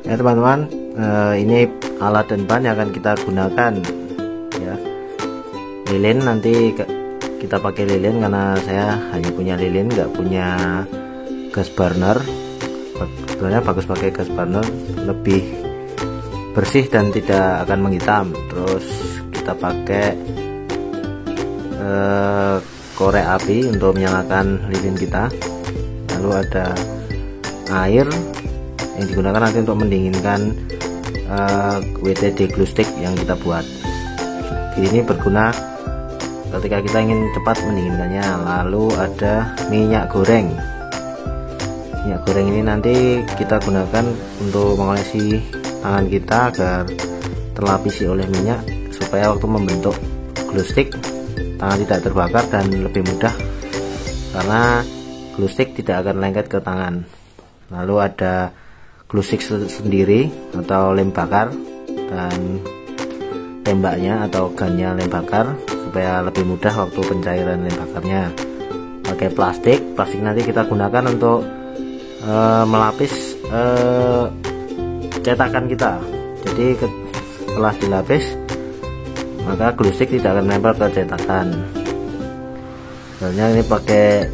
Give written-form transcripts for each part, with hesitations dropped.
Ya teman-teman, ini alat dan bahan yang akan kita gunakan ya. Lilin, nanti kita pakai lilin karena saya hanya punya lilin, nggak punya gas burner. Sebenarnya bagus pakai gas burner, lebih bersih dan tidak akan menghitam. Terus kita pakai korek api untuk menyalakan lilin kita. Lalu ada air yang digunakan nanti untuk mendinginkan WTD glue stick yang kita buat. Ini berguna ketika kita ingin cepat mendinginkannya. Lalu ada minyak goreng. Minyak goreng ini nanti kita gunakan untuk mengolesi tangan kita agar terlapisi oleh minyak, supaya waktu membentuk glue stick tangan tidak terbakar dan lebih mudah, karena glue stick tidak akan lengket ke tangan. Lalu ada glue stick sendiri atau lem bakar, dan tembaknya atau gannya lem bakar supaya lebih mudah waktu pencairan lem bakarnya. Pakai plastik nanti kita gunakan untuk melapis cetakan kita. Jadi setelah dilapis, maka glue stick tidak akan menempel ke cetakan. Soalnya ini pakai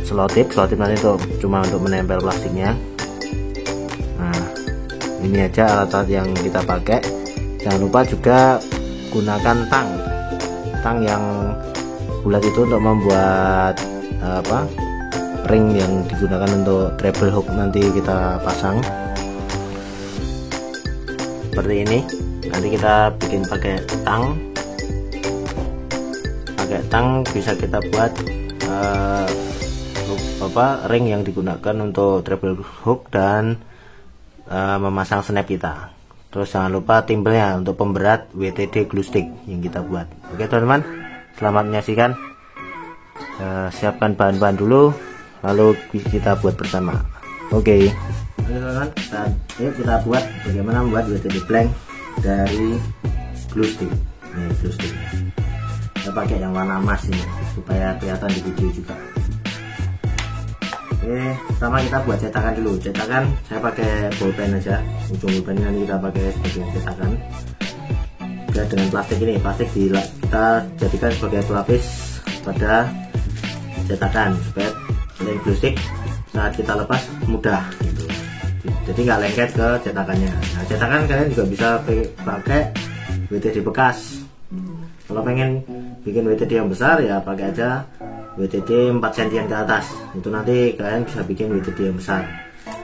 selotip nanti cuma untuk menempel plastiknya. Nah, ini aja alat-alat yang kita pakai. Jangan lupa juga gunakan tang yang bulat itu untuk membuat ring yang digunakan untuk treble hook nanti kita pasang seperti ini. Nanti kita bikin pakai tang bisa kita buat ring yang digunakan untuk treble hook dan memasang snap kita. Terus jangan lupa timbelnya untuk pemberat WTD glue stick yang kita buat. Oke teman-teman, selamat menyaksikan. Siapkan bahan-bahan dulu, lalu kita buat bersama. Oke teman-teman, yuk kita buat bagaimana membuat WTD blank dari glue stick. Ini glue stick, kita pakai yang warna emas ini supaya kelihatan di video juga. Oke, pertama kita buat cetakan dulu. Cetakan saya pakai bolpen aja, ujung bolpennya nanti kita pakai sebagai cetakan. Oke, dengan plastik ini, kita jadikan sebagai pelapis pada cetakan supaya lem glue stick saat kita lepas mudah gitu. Jadi nggak lengket ke cetakannya. Nah, cetakan kalian juga bisa pakai WTD bekas. Kalau pengen bikin WTD yang besar ya pakai aja WTD 4 cm ke atas. Itu nanti kalian bisa bikin WTD yang besar.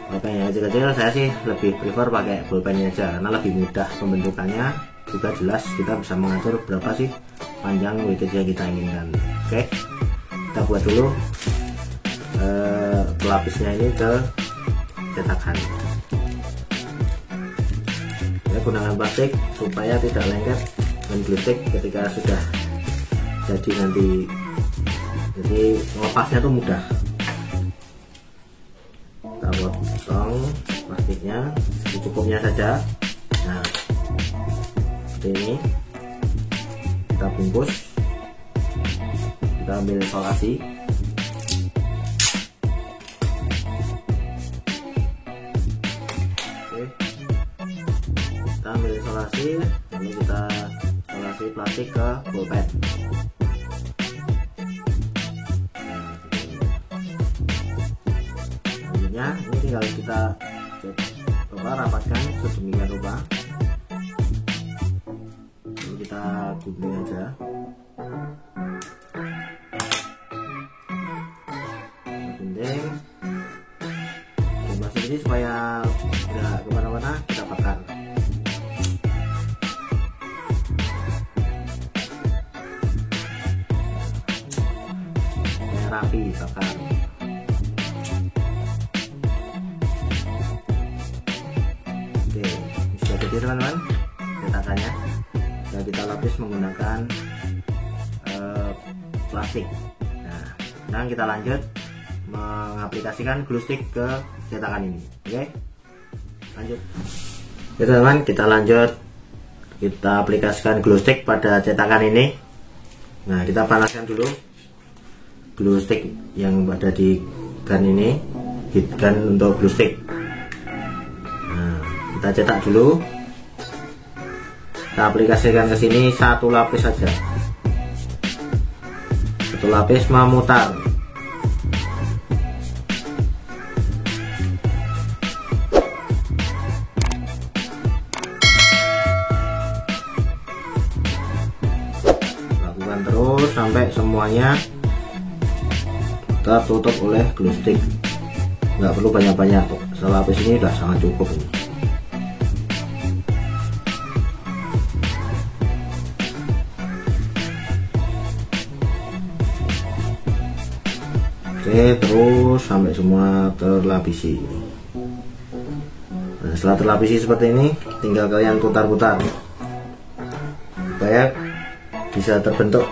Kalau pengen yang kecil-kecil, saya sih lebih prefer pakai bolpennya aja karena lebih mudah pembentukannya, juga jelas kita bisa mengatur berapa sih panjang WTD yang kita inginkan. Oke, kita buat dulu pelapisnya ini ke cetakan. Ya, gunakan plastik supaya tidak lengket dan glue stick ketika sudah jadi nanti. Jadi melepasnya tuh mudah. Kita potong plastiknya secukupnya saja. Nah, seperti ini. Kita bungkus. Kita ambil isolasi. Oke. Kita ambil isolasi, lalu kita isolasi plastik ke bolpen. Ini tinggal kita rapatkan sedemikian rupa, lalu kita gunting aja. Gunting masih ini supaya tidak kemana-mana, kita bakar. Supaya rapi, bakar. Jadi teman-teman, cetakannya sudah kita lapis menggunakan plastik. Nah, sekarang kita lanjut mengaplikasikan glue stick ke cetakan ini. Oke, lanjut. Oke teman-teman, kita lanjut, kita aplikasikan glue stick pada cetakan ini. Nah, kita panaskan dulu glue stick yang ada di gun ini, heat gun untuk glue stick. Nah, kita cetak dulu, kita aplikasikan ke sini satu lapis saja, satu lapis memutar. Lakukan terus sampai semuanya tertutup oleh glue stick. Nggak perlu banyak-banyak, selapis ini udah sangat cukup ini. Oke, terus sampai semua terlapisi. Nah, setelah terlapisi seperti ini, tinggal kalian putar-putar supaya bisa terbentuk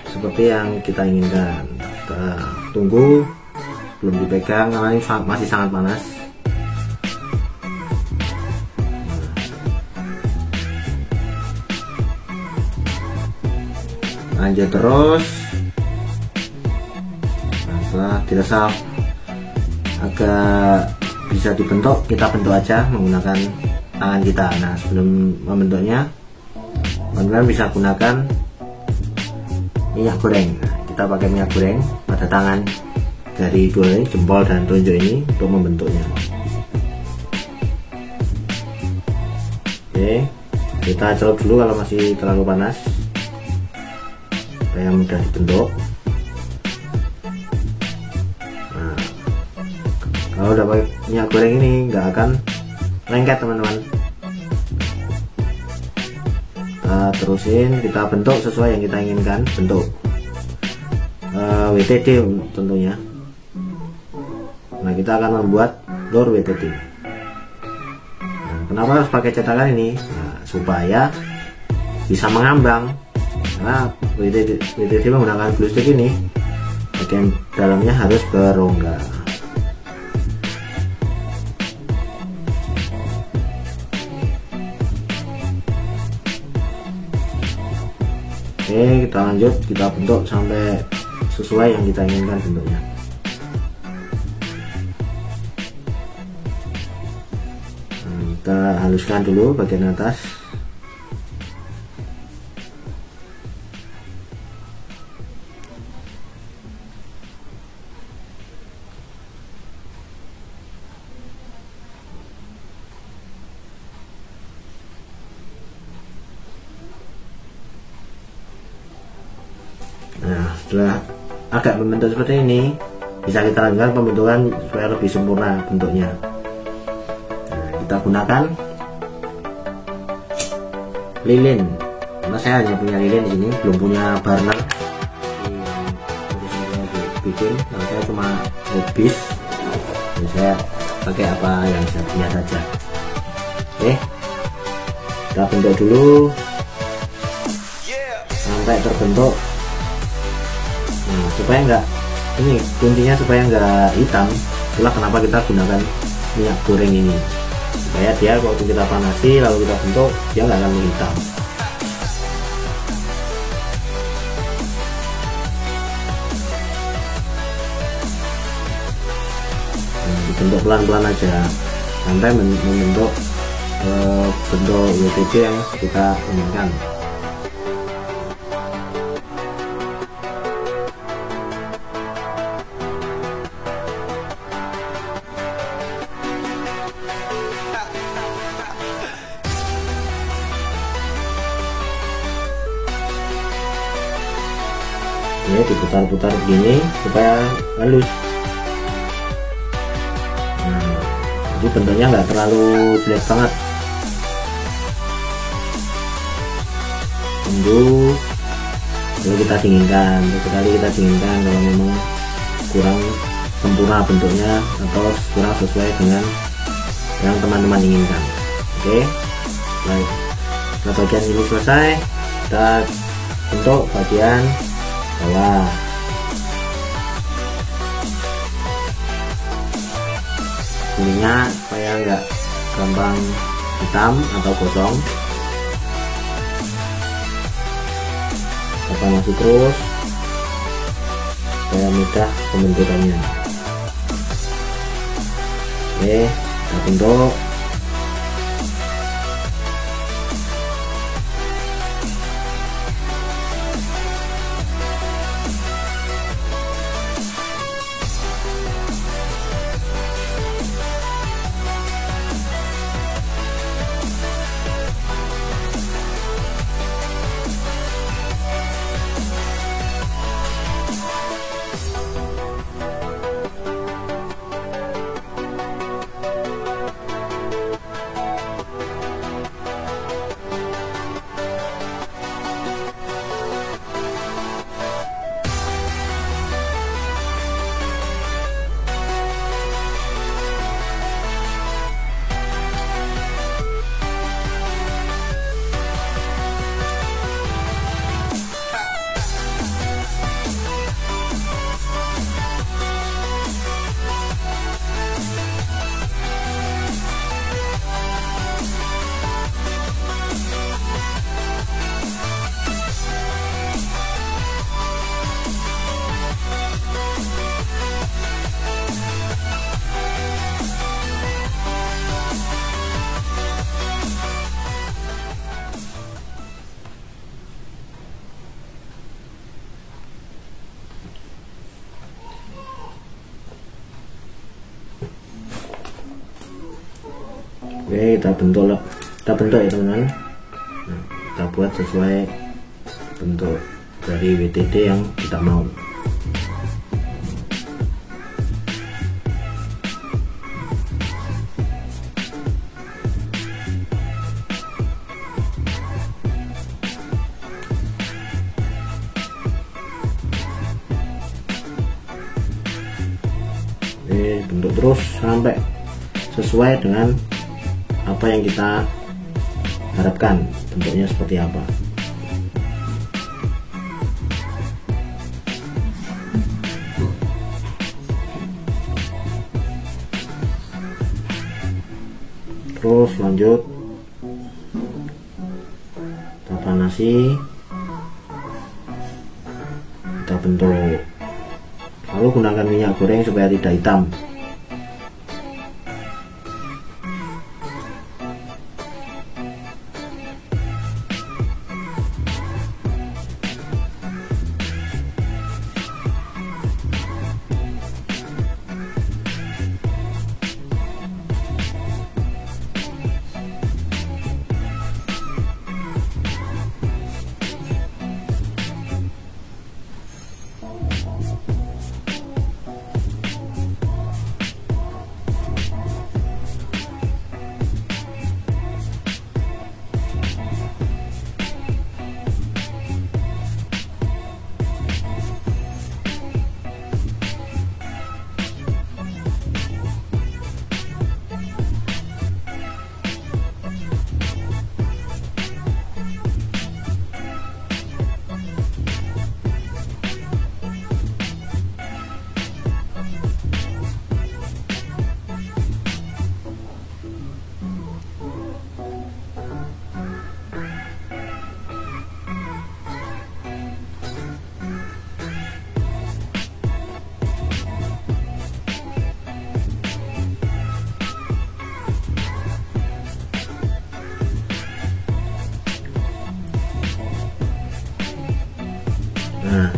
seperti yang kita inginkan. Kita tunggu, belum dipegang karena ini masih sangat panas. Lanjut terus. Nah, setelah dirasa agak bisa dibentuk, kita bentuk aja menggunakan tangan kita. Nah, sebelum membentuknya, teman-teman bisa gunakan minyak goreng. Nah, kita pakai minyak goreng pada tangan dari dua jempol dan telunjuk ini untuk membentuknya. Oke, kita celup dulu kalau masih terlalu panas supaya mudah dibentuk. Nah, kalau udah pakai minyak goreng ini nggak akan lengket teman-teman. Kita terusin, kita bentuk sesuai yang kita inginkan bentuk. WTD tentunya. Nah, kita akan membuat lur WTD. Nah, kenapa harus pakai cetakan ini? Nah, supaya bisa mengambang. Karena WTD menggunakan glue stick ini, bagian dalamnya harus berongga. Oke, kita lanjut, kita bentuk sampai sesuai yang kita inginkan bentuknya. Kita haluskan dulu bagian atas. Nah, setelah agak membentuk seperti ini, bisa kita lanjutkan pembentukan supaya lebih sempurna bentuknya. Kita gunakan lilin, karena saya hanya punya lilin di sini, belum punya burner bikin. Karena saya cuma hobis, jadi saya pakai apa yang saya punya saja. Oke, kita bentuk dulu sampai terbentuk. Nah, supaya enggak, ini kuncinya supaya enggak hitam. Itulah kenapa kita gunakan minyak goreng ini, supaya dia waktu kita panasi lalu kita bentuk, dia nggak akan menghitam. Nah, dibentuk pelan-pelan aja sampai membentuk bentuk WTD yang kita inginkan. Ini diputar-putar begini supaya halus. Nah, jadi bentuknya nggak terlalu jelek banget. Tunggu kalau kita dinginkan, sekali kita dinginkan kalau memang kurang sempurna bentuknya atau kurang sesuai dengan yang teman-teman inginkan. Oke, baik. Nah, bagian ini selesai, kita bentuk bagian bawah. Ininya supaya nggak gampang hitam atau gosong, kita masuk terus supaya mudah pembentukannya. Oke, kita kita bentuk. Oke, kita bentuk ya teman-teman. Nah, kita buat sesuai bentuk dari WTD yang kita mau. Oke, bentuk terus sampai sesuai dengan apa yang kita harapkan bentuknya seperti apa. Terus lanjut kita panasi, kita bentuk. Lalu gunakan minyak goreng supaya tidak hitam. Nah,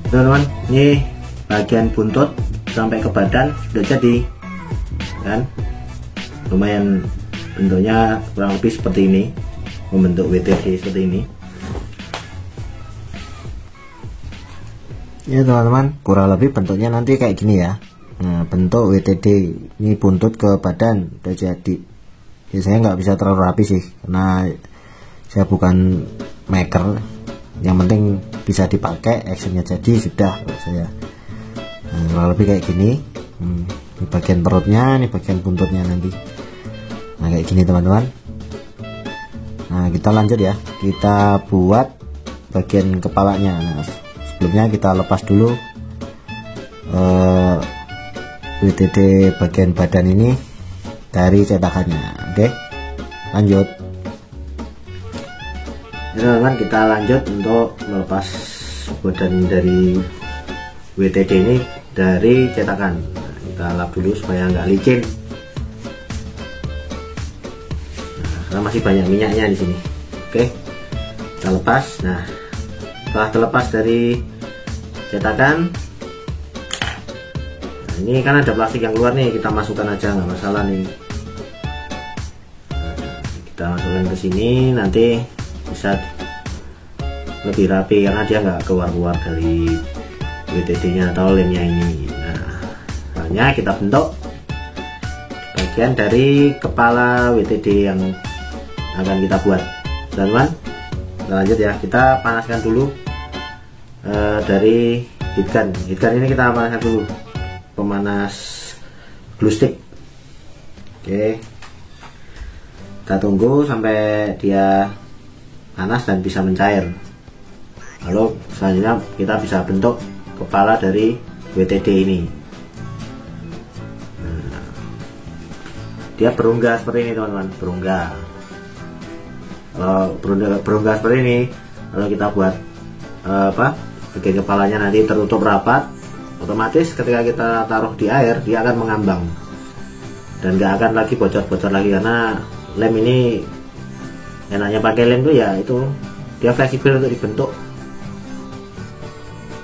teman-teman, ini bagian buntut sampai ke badan sudah jadi, kan? Lumayan bentuknya kurang lebih seperti ini, membentuk WTD seperti ini. Ya teman-teman, kurang lebih bentuknya nanti kayak gini ya. Nah, bentuk WTD ini buntut ke badan udah jadi. Ya, saya nggak bisa terlalu rapi sih, karena saya bukan maker. Yang penting bisa dipakai, actionnya jadi sudah saya. Nah, kurang lebih kayak gini. Ini bagian perutnya, ini bagian buntutnya nanti. Nah, kayak gini teman-teman. Nah, kita lanjut ya. Kita buat bagian kepalanya. Nah, sebelumnya kita lepas dulu WTD bagian badan ini dari cetakannya. Oke, lanjut. Teman-teman, kita lanjut untuk melepas badan dari WTD ini dari cetakan. Nah, kita lap dulu supaya nggak licin. karena masih banyak minyaknya di sini. Oke, kita lepas. Nah, setelah terlepas dari cetakan, nah, ini kan ada plastik yang keluar nih, kita masukkan aja, nggak masalah nih. Kita masukkan ke sini, nanti bisa lebih rapi karena dia nggak keluar-keluar dari WTD-nya atau lemnya ini. Nah, hanya kita bentuk bagian dari kepala WTD yang akan kita buat, teman-teman. Kita lanjut ya, kita panaskan dulu dari heat gun. Heat gun ini kita panaskan dulu, pemanas glue stick. Oke, kita tunggu sampai dia panas dan bisa mencair. Lalu selanjutnya kita bisa bentuk kepala dari WTD ini. Nah, dia berunggah seperti ini teman-teman, berunggah. Kalau berunggah seperti ini, kalau kita buat bagian kepalanya nanti tertutup rapat, otomatis ketika kita taruh di air dia akan mengambang dan nggak akan lagi bocor-bocor lagi, karena lem ini enaknya pakai lem tuh ya itu dia fleksibel untuk dibentuk.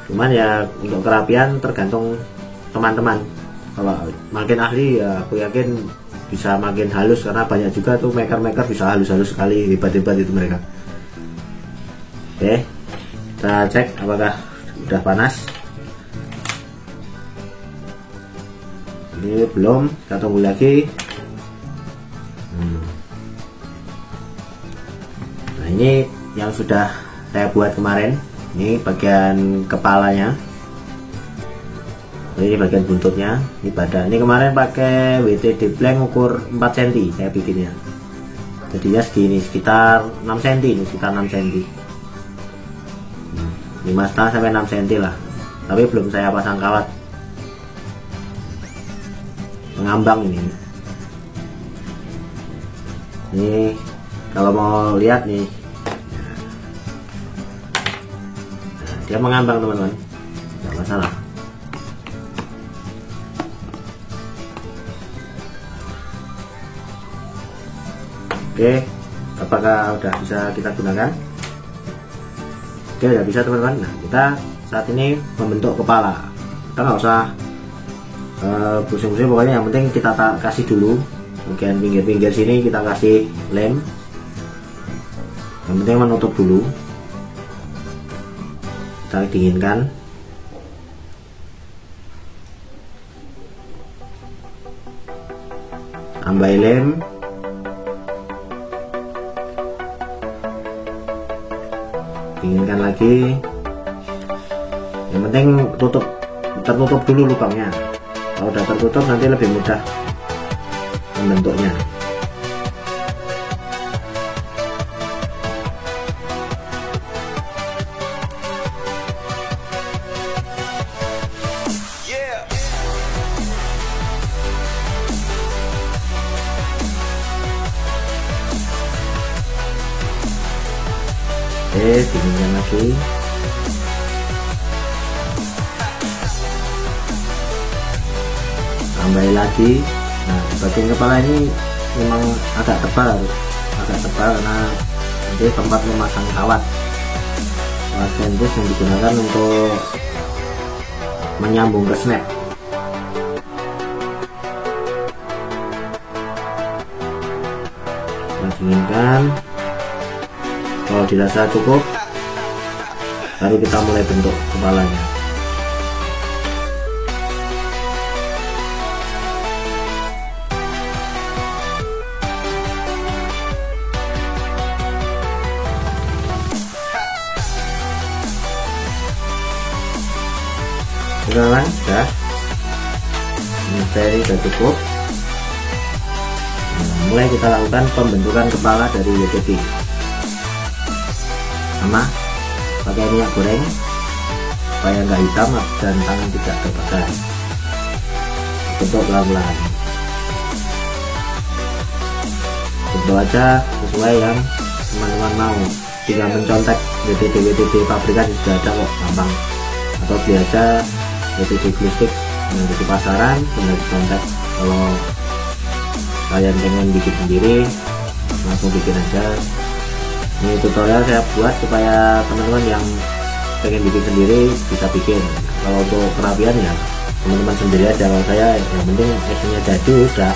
Cuman ya untuk kerapian tergantung teman-teman. Kalau makin ahli ya aku yakin bisa makin halus, karena banyak juga tuh maker-maker bisa halus-halus sekali, hebat-hebat itu mereka. Oke, kita cek apakah udah panas. Ini belum, kita tunggu lagi. Nah, ini yang sudah saya buat kemarin. Ini bagian kepalanya, ini bagian buntutnya, ini badan. Ini kemarin pakai WTD blank ukur 4 cm saya bikinnya, jadinya segini, sekitar 6 cm. Ini sekitar 6 cm, 5,5 sampai 6 cm lah, tapi belum saya pasang kawat pengambang ini. Ini kalau mau lihat nih, dia mengambang teman-teman, nggak masalah. Oke, apakah udah bisa kita gunakan? Oke, udah bisa teman-teman. Nah, kita saat ini membentuk kepala. Kita nggak usah pusing-pusing, pokoknya yang penting kita kasih dulu bagian pinggir-pinggir sini, kita kasih lem. Yang penting menutup dulu, kita dinginkan. Tambah lem, dinginkan lagi. Yang penting tertutup dulu lubangnya. Kalau udah tertutup nanti lebih mudah membentuknya. Oke, dinginkan lagi. Tambahin lagi. Nah, bagian kepala ini memang agak tebal karena nanti tempat memasang kawat sandwich yang digunakan untuk menyambung ke snap. Kita dinginkan. Kalau dirasa cukup, baru kita mulai bentuk kepalanya. Sudah, ini sudah cukup. Nah, mulai kita lakukan pembentukan kepala dari WTD. Sama, pakai minyak goreng supaya nggak hitam dan tangan tidak terbakar. Bentuk pelan-pelan, bentuk aja sesuai yang teman-teman mau. Tinggal mencontek WTD pabrikan sudah ada kok, gampang. Atau beli aja WTD glue stick yang di pasaran, tinggal dicontek. Kalau kalian pengen bikin sendiri langsung bikin aja. Ini tutorial saya buat supaya teman-teman yang pengen bikin sendiri bisa bikin. Kalau untuk kerapian ya teman-teman sendiri aja. Kalau saya yang penting actionnya jadi udah.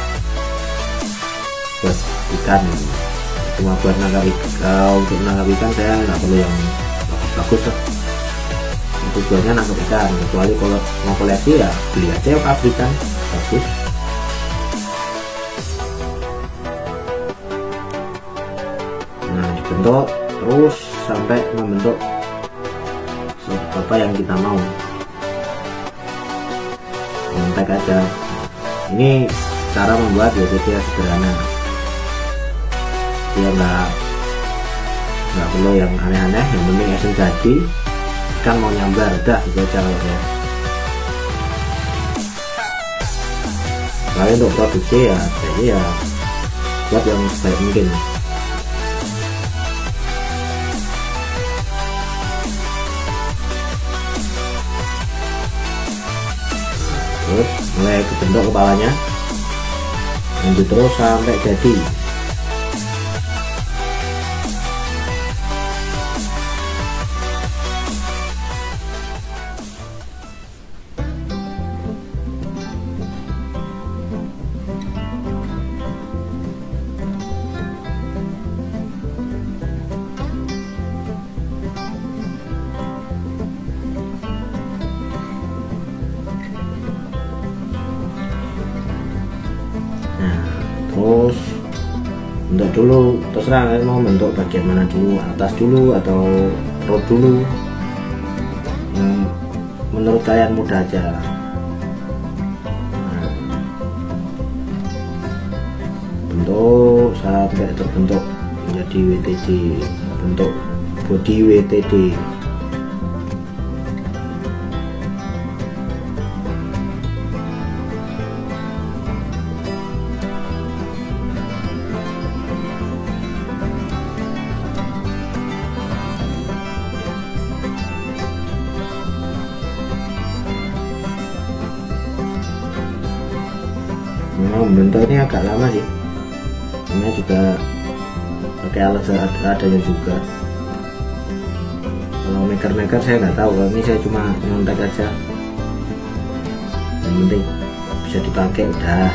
Buat ikan cuma buat nangkap ikan, untuk menangkap ikan saya nggak perlu yang bagus lah. Tujuannya nangkap ikan, kecuali kalau mau koleksi ya beli aja yang pabrikan bagus. Nah, dibentuk terus sampai membentuk apa yang kita mau. Kontak aja. Ini cara membuat WTD sederhana. Dia nggak perlu yang aneh-aneh, yang penting action jadi, ikan mau nyambar, udah itu aja kalau ya. Kalian untuk produksi ya, jadi ya buat yang sebaik mungkin. Terus mulai kebentuk kepalanya, lanjut terus sampai jadi. Terus bentuk dulu, terserah kalian mau bentuk bagian mana dulu, atas dulu atau perut dulu, menurut kalian mudah aja. Nah, bentuk sampai terbentuk menjadi WTD, bentuk body WTD. Membentuk ini agak lama sih, ini juga pakai alat seadanya juga. Kalau maker saya nggak tahu, kalau ini saya cuma nyontek aja, yang penting bisa dipakai udah.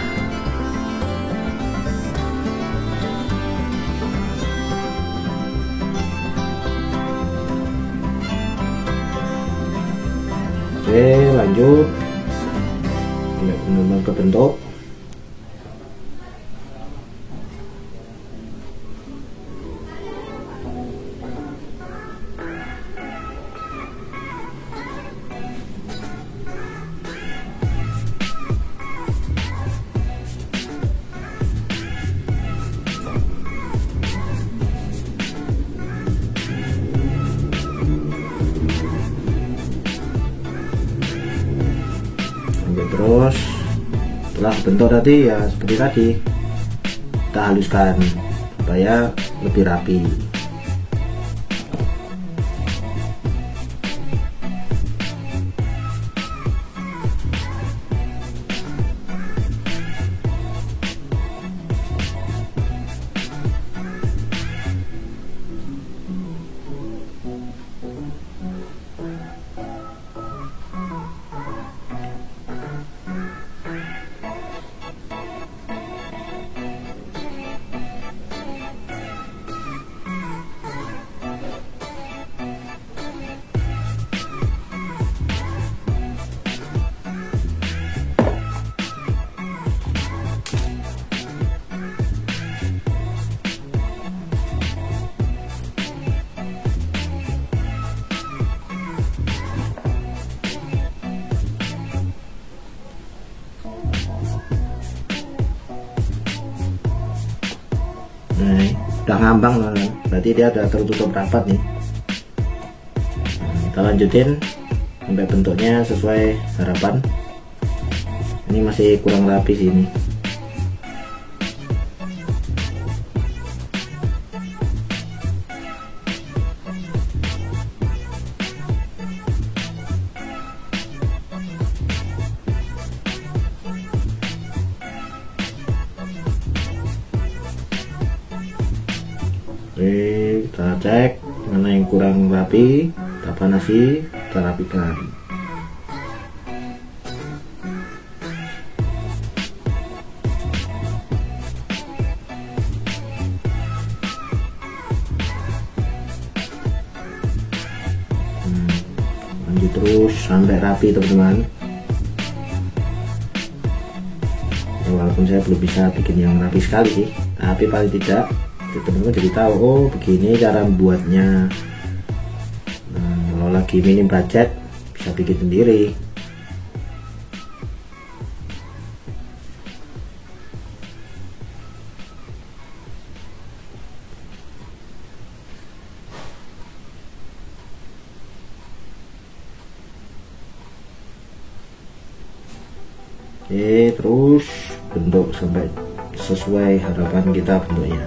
Oke, lanjut benar-benar kebentuk. Terus setelah bentuk tadi ya seperti tadi, kita haluskan supaya lebih rapi. Nah, udah ngambang kan, berarti dia udah tertutup rapat nih. Nah, kita lanjutin sampai bentuknya sesuai harapan. Ini masih kurang rapi sini. Kita cek mana yang kurang rapi, kita panasi, kita rapikan. Lanjut terus sampai rapi teman-teman. Walaupun saya belum bisa bikin yang rapi sekali sih, tapi paling tidak teman-teman jadi tahu, oh begini cara membuatnya. Nah, kalau lagi minim budget bisa bikin sendiri. Oke, terus bentuk sampai sesuai harapan kita bentuknya.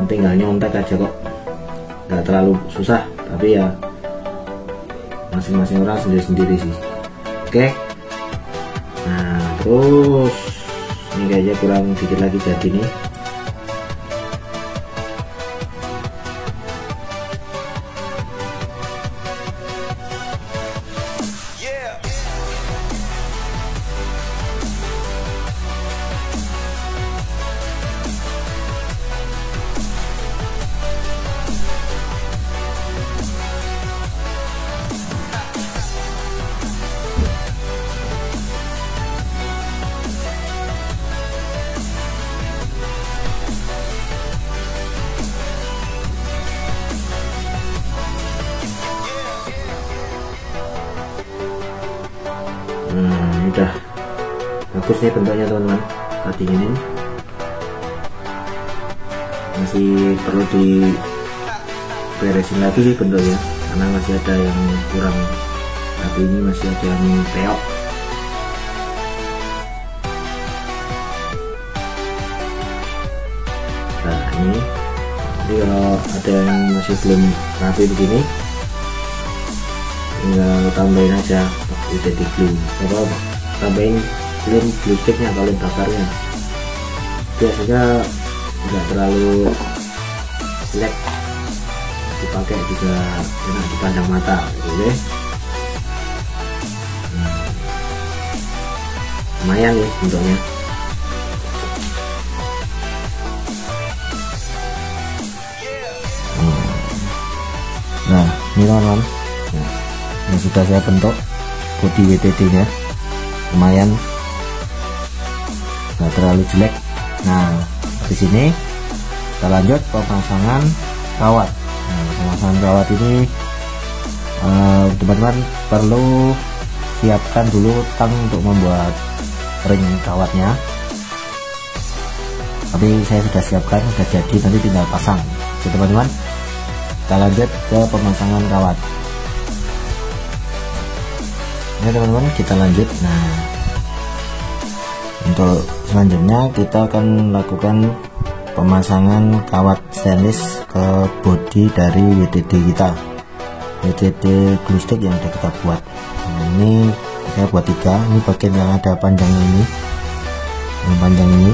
Tinggal nyontek aja kok, nggak terlalu susah, tapi ya masing-masing orang sendiri-sendiri sih. Oke, nah terus ini kayaknya kurang dikit lagi jadi nih. Ini udah bagus nih bentuknya teman-teman. Tadi ini masih perlu diberesin lagi sih bentuknya, karena masih ada yang kurang, tapi ini masih ada yang peok. Nah ini kalau ada yang masih belum rapi begini, tinggal tambahin aja WTD glue, atau tambahin lem glue sticknya atau lem bakarnya. Biasanya tidak terlalu jelek, dipakai juga enak dipandang mata gitu ya. Lumayan nih bentuknya. Nah ini teman-teman, yang sudah saya bentuk body WTD nya, lumayan nggak terlalu jelek. Nah di sini kita lanjut pemasangan kawat. Nah, pemasangan kawat ini teman-teman perlu siapkan dulu tang untuk membuat ring kawatnya, tapi saya sudah siapkan, sudah jadi, nanti tinggal pasang. Oke teman-teman, kita lanjut ke pemasangan kawat. Ini teman-teman kita lanjut. Nah untuk selanjutnya kita akan lakukan pemasangan kawat stainless ke bodi dari WTD kita, WTD glue stick yang sudah kita buat. Nah, ini saya buat 3, ini bagian yang ada panjang ini, yang panjang ini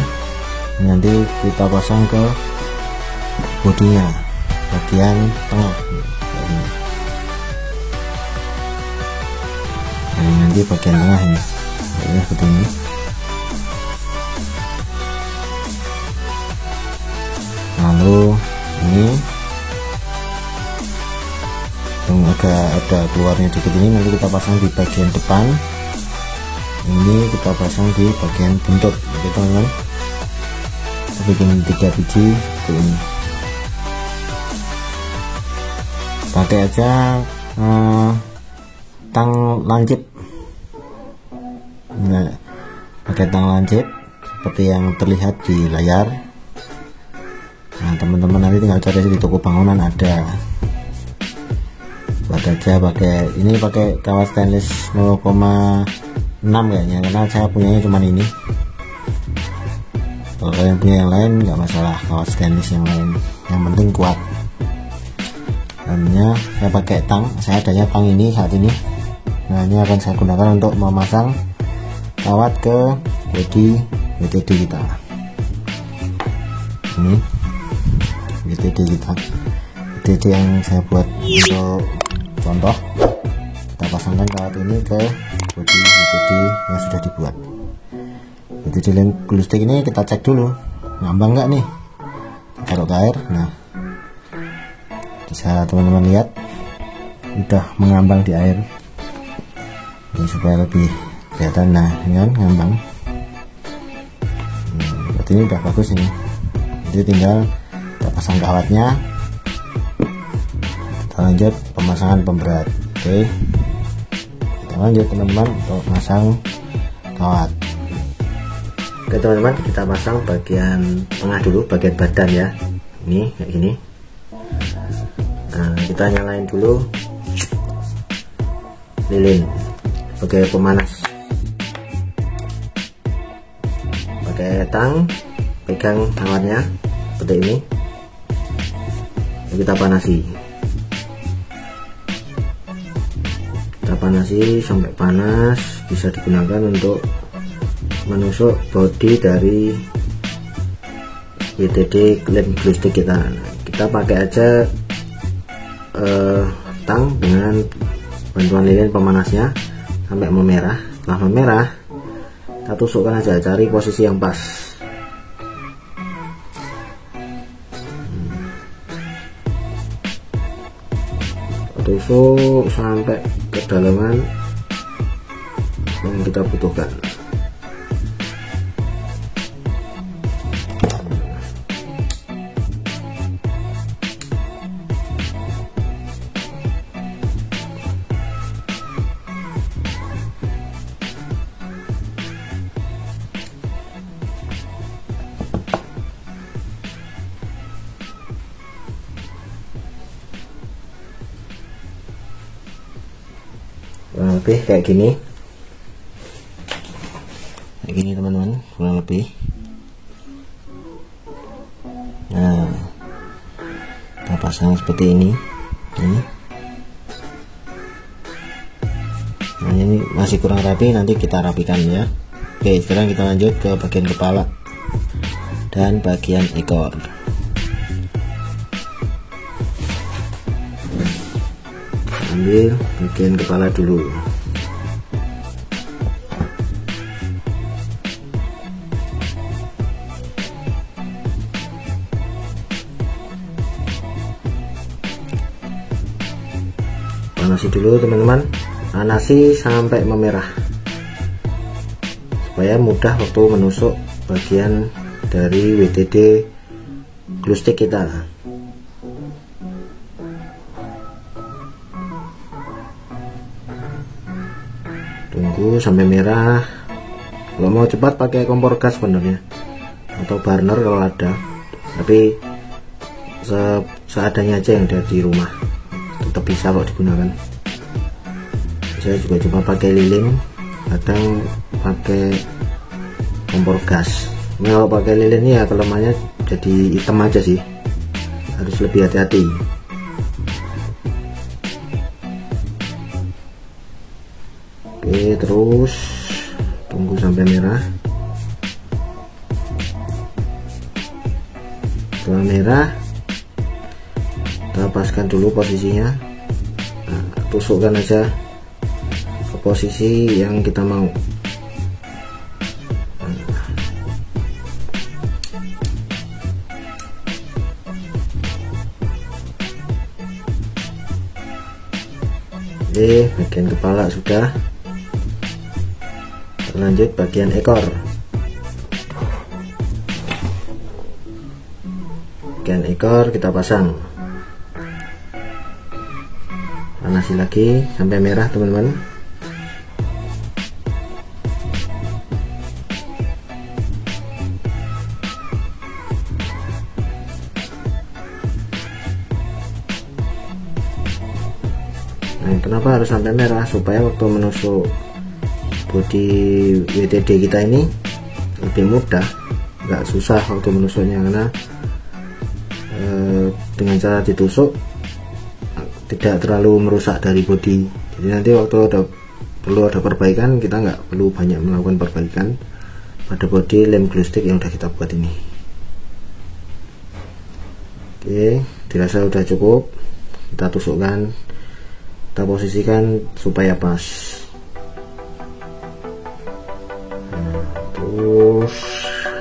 nanti kita pasang ke bodinya, bagian tengah. Nah, nanti bagian tengah ini ya, seperti ini. Lalu ini yang agak ada keluarnya dikit ini nanti kita pasang di bagian depan, ini kita pasang di bagian buntut. Oke teman-teman, kita bikin 3 biji seperti ini. Pakai aja tang lancip. Nah, pakai tang lancip seperti yang terlihat di layar. Nah teman-teman nanti tinggal cari di toko bangunan ada. Buat aja pakai ini, pakai kawat stainless 0,6 kayaknya, karena saya punyanya cuma ini. Kalau kalian punya yang lain nggak masalah, kawat stainless yang lain, yang penting kuat. Hanya saya pakai tang, saya adanya tang ini saat ini. Nah ini akan saya gunakan untuk memasang kawat ke bodi WTD kita. Ini WTD kita, WTD yang saya buat untuk contoh. Kita pasangkan kawat ini ke bodi WTD yang sudah dibuat. WTD lem glue stick ini kita cek dulu ngambang nggak nih, taruh ke air. Nah, bisa teman-teman lihat udah mengambang di air ini supaya lebih kelihatan. Nah, ini kan ngambang, berarti ini udah bagus ini. Jadi tinggal kita pasang kawatnya, kita lanjut pemasangan pemberat. Oke, kita lanjut teman-teman untuk pasang kawat. Oke teman-teman, kita pasang bagian tengah dulu, bagian badan ya, ini kayak gini. Nah, kita nyalain dulu lilin sebagai pemanas, pakai tang, pegang kawatnya seperti ini, kita panasi sampai panas. Bisa digunakan untuk menusuk bodi dari WTD lem glue stick kita. Kita pakai aja tang dengan bantuan lilin pemanasnya sampai memerah. Setelah memerah, kita tusukkan aja, cari posisi yang pas. Tusuk sampai kedalaman yang kita butuhkan. Kurang lebih kayak gini, teman-teman, kurang lebih. Nah, kita pasang seperti ini. Nah, ini masih kurang rapi, nanti kita rapikan ya. Oke, sekarang kita lanjut ke bagian kepala dan bagian ekor. Ambil bagian kepala dulu. Panasi dulu teman-teman, panasi sampai memerah supaya mudah waktu menusuk bagian dari WTD glue stick kita. Tunggu sampai merah. Kalau mau cepat pakai kompor gas sebenarnya, atau burner kalau ada, tapi seadanya aja yang ada di rumah tetap bisa kok digunakan. Saya juga cuma pakai lilin, kadang pakai kompor gas. Nah, kalau pakai lilin ya kelemahannya jadi hitam aja sih, harus lebih hati-hati. Oke, terus tunggu sampai merah. Setelah merah, kita paskan dulu posisinya. Nah, tusukkan aja ke posisi yang kita mau. Oke, bagian kepala sudah. Lanjut bagian ekor. Bagian ekor kita pasang. Panasi lagi sampai merah teman-teman. Nah, kenapa harus sampai merah? Supaya waktu menusuk bodi WTD kita ini lebih mudah, nggak susah waktu menusuknya, karena dengan cara ditusuk tidak terlalu merusak dari bodi. Jadi nanti waktu perlu ada perbaikan, kita nggak perlu banyak melakukan perbaikan pada bodi lem glue stick yang udah kita buat ini. Oke, dirasa udah cukup. Kita tusukkan, kita posisikan supaya pas. Nah, terus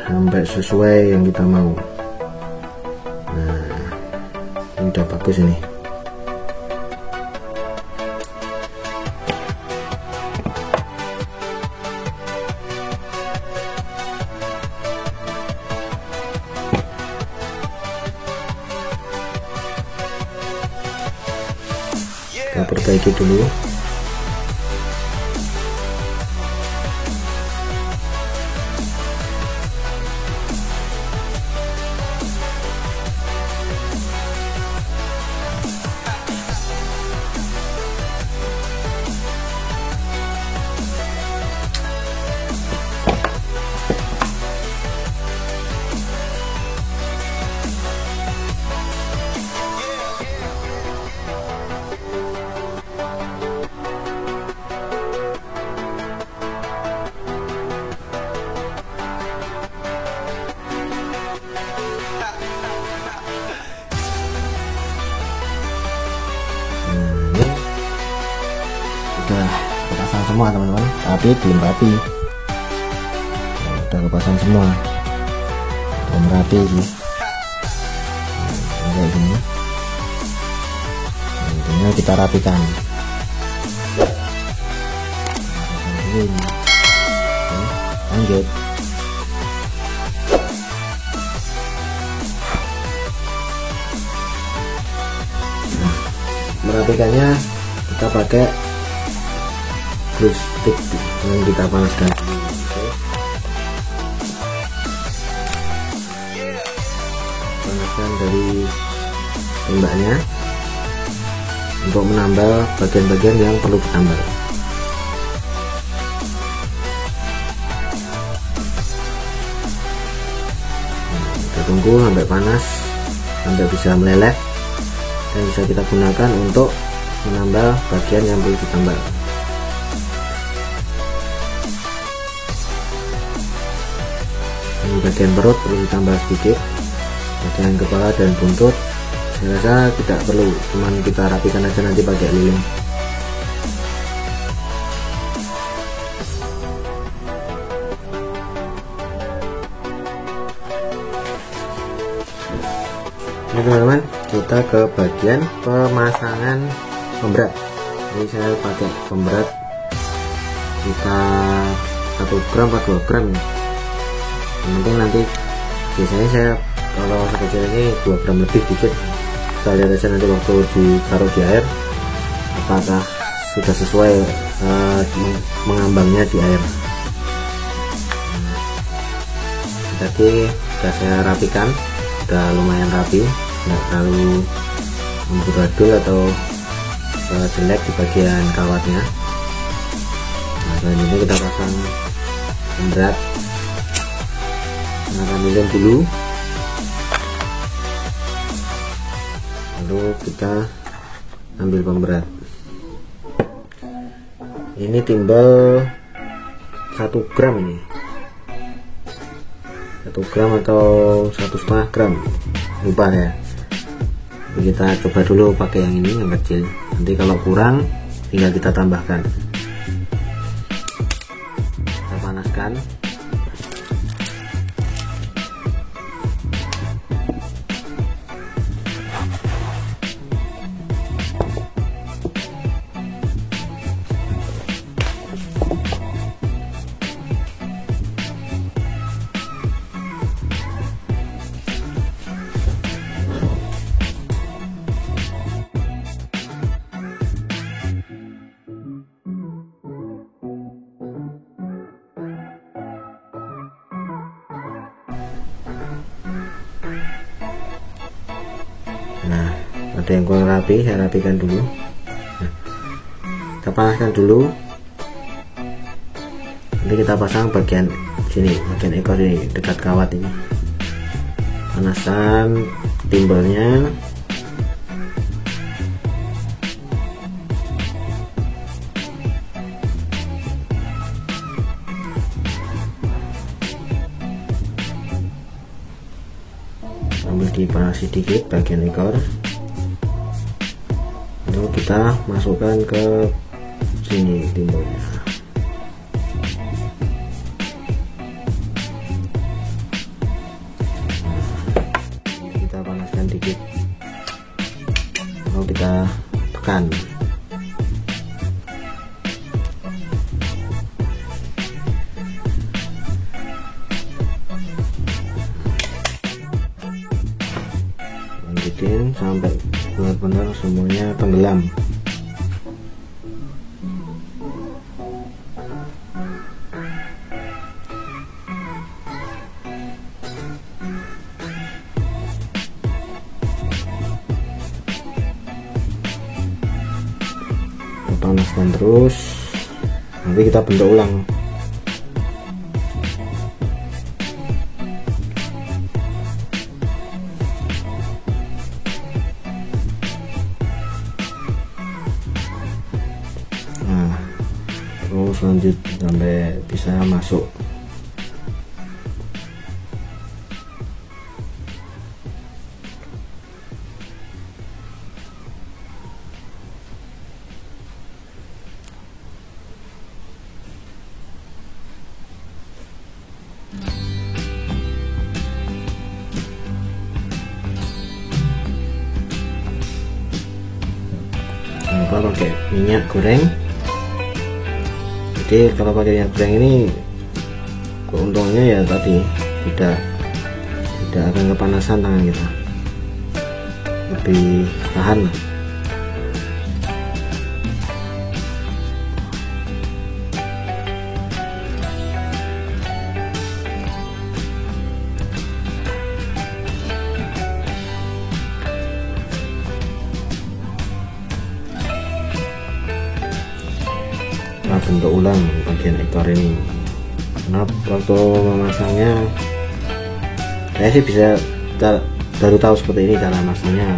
sampai sesuai yang kita mau. Nah, ini udah bagus ini. Kita perbaiki dulu. Udah kepasang semua teman-teman, tapi belum rapi. Nah, udah kepasang semua, belum rapi sih. Nah, kayak gini. Nah, intinya kita rapikan. Oke, lanjut. Nah, merapikannya kita pakai glue stick yang kita panaskan. Panaskan dari tembaknya untuk menambal bagian-bagian yang perlu ditambal. Kita tunggu sampai panas, sampai bisa meleleh dan bisa kita gunakan untuk menambal bagian yang perlu ditambal. Ini bagian perut perlu ditambah sedikit, bagian kepala dan buntut saya rasa tidak perlu, cuman kita rapikan aja nanti pakai lilin. Oke teman-teman, kita ke bagian pemasangan pemberat. Ini saya pakai pemberat sekitar 1 gram atau 2 gram. Yang penting nanti biasanya saya kalau sekecil ini 2 gram lebih dikit. Kita lihat aja nanti waktu ditaruh di air apakah sudah sesuai mengambangnya di air. Tadi sudah saya rapikan, sudah lumayan rapi, nggak terlalu amburadul atau jelek di bagian kawatnya. Nah, selanjutnya kita pasang pemberat. Gunakan lilin dulu, lalu kita ambil pemberat. Ini timbal 1 gram, ini 1 gram atau 1,5 gram, lupa ya. Kita coba dulu pakai yang ini, yang kecil. Nanti kalau kurang tinggal kita tambahkan. Kita panaskan. Nah, ada yang kurang rapi, saya rapikan dulu. Nah, kita panaskan dulu. Nanti kita pasang bagian sini, bagian ekor ini, dekat kawat ini. Panaskan timbalnya. Ambil dipanasi dikit bagian ekor, lalu kita masukkan ke sini timunnya. Kita panaskan dikit, lalu kita tekan. Lanjutin sampai benar-benar semuanya tenggelam. Kita panaskan terus, nanti kita bentuk ulang. Nah, terus lanjut sampai bisa masuk. Kalau pakai minyak goreng, jadi kalau pakai minyak goreng ini keuntungannya ya tadi tidak akan kepanasan tangan kita, lebih tahan. Kita bentuk ulang bagian ekor ini. Nah, waktu memasangnya saya sih baru tahu seperti ini cara masangnya.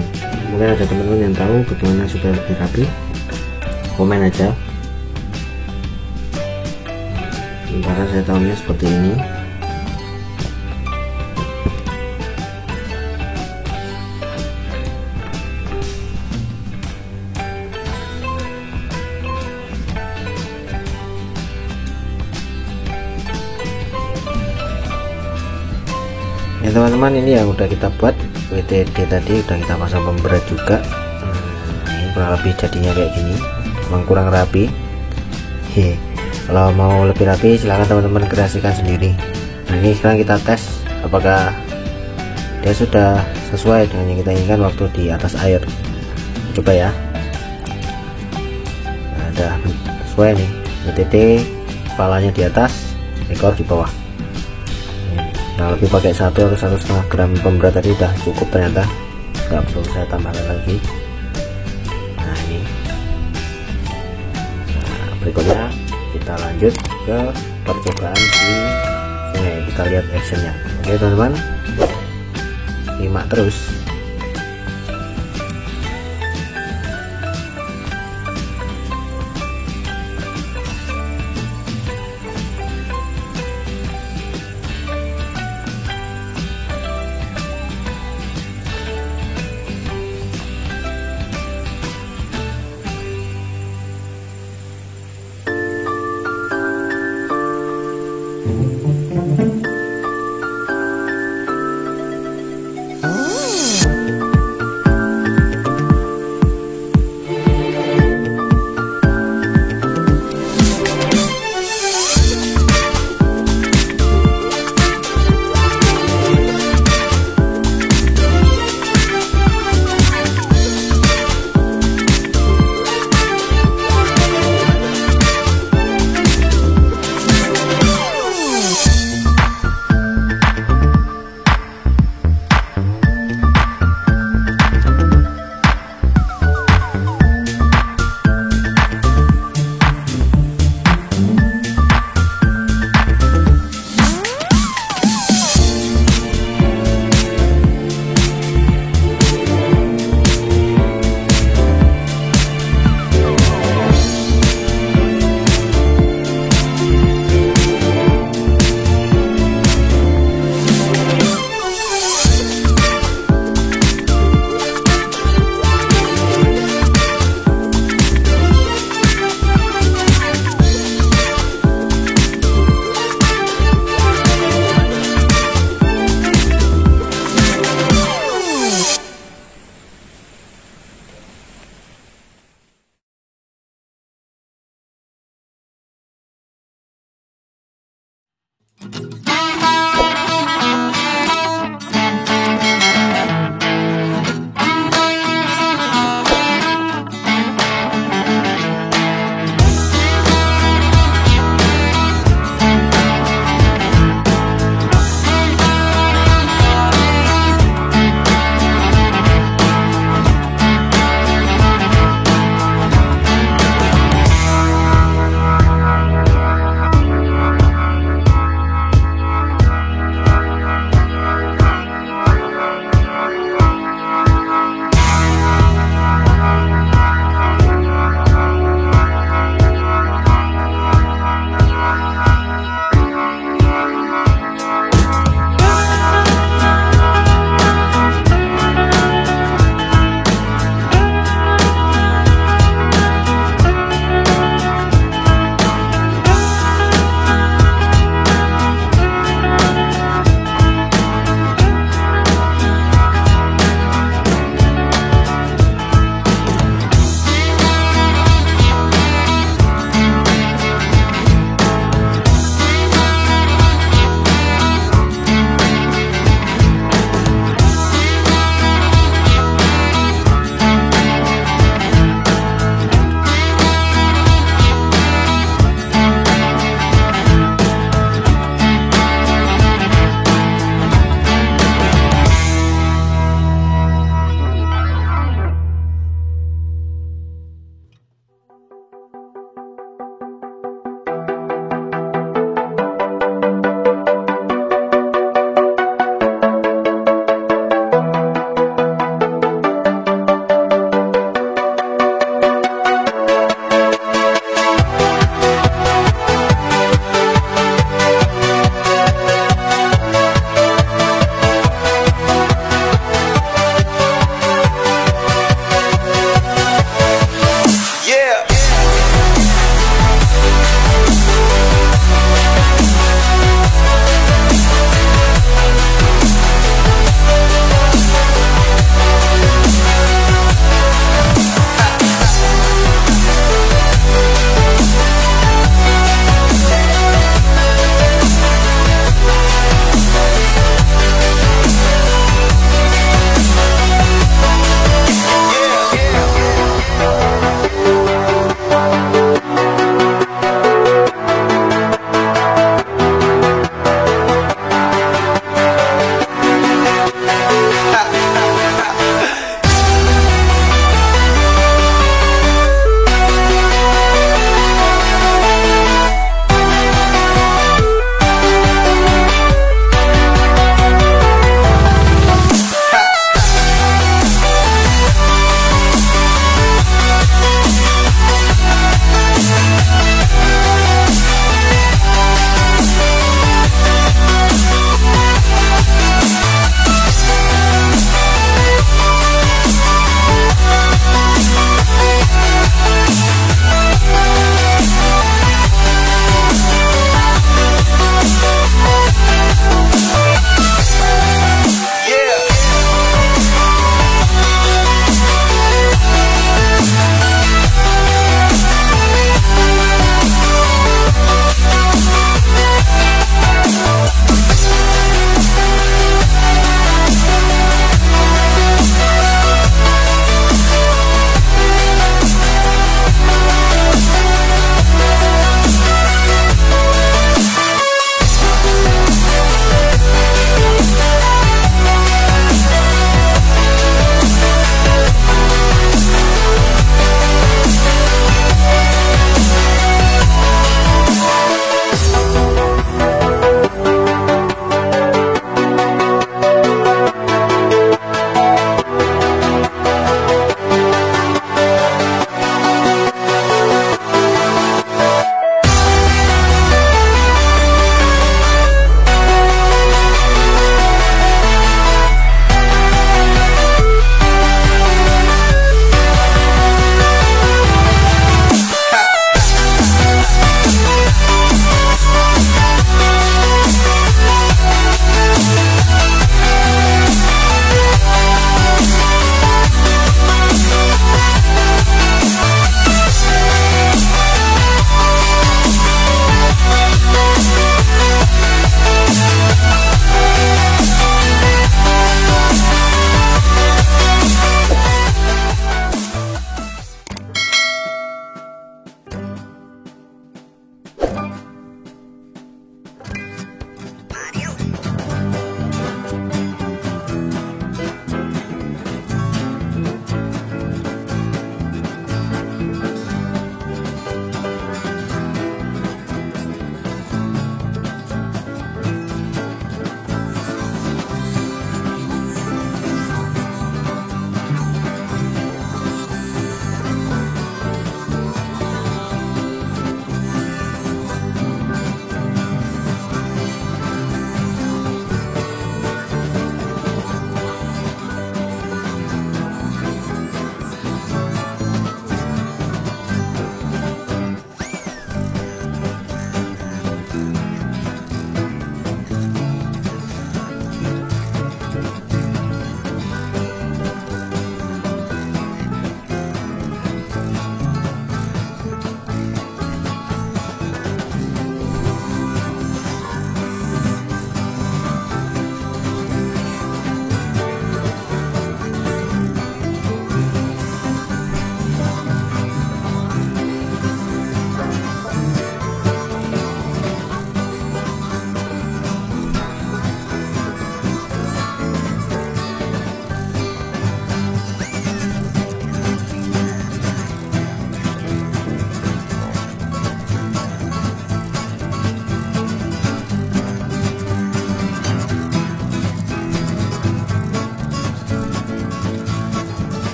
Mungkin ada teman-teman yang tahu bagaimana sudah lebih rapi, komen aja. Sementara saya tahunya seperti ini. Ya teman-teman, ini yang udah kita buat WTD tadi, udah kita pasang pemberat juga. Ini kurang lebih jadinya kayak gini, memang kurang rapi. Kalau mau lebih rapi silahkan teman-teman kreasikan sendiri. Nah, ini sekarang kita tes apakah dia sudah sesuai dengan yang kita inginkan waktu di atas air. Coba ya. Nah, udah sesuai nih, WTD kepalanya di atas, ekor di bawah. Nah, lebih pakai 1 atau 1,5 gram pemberat tadi udah cukup ternyata, nggak perlu saya tambahkan lagi. Nah, ini berikutnya kita lanjut ke percobaan di sungai, kita lihat actionnya. Oke teman-teman, simak terus.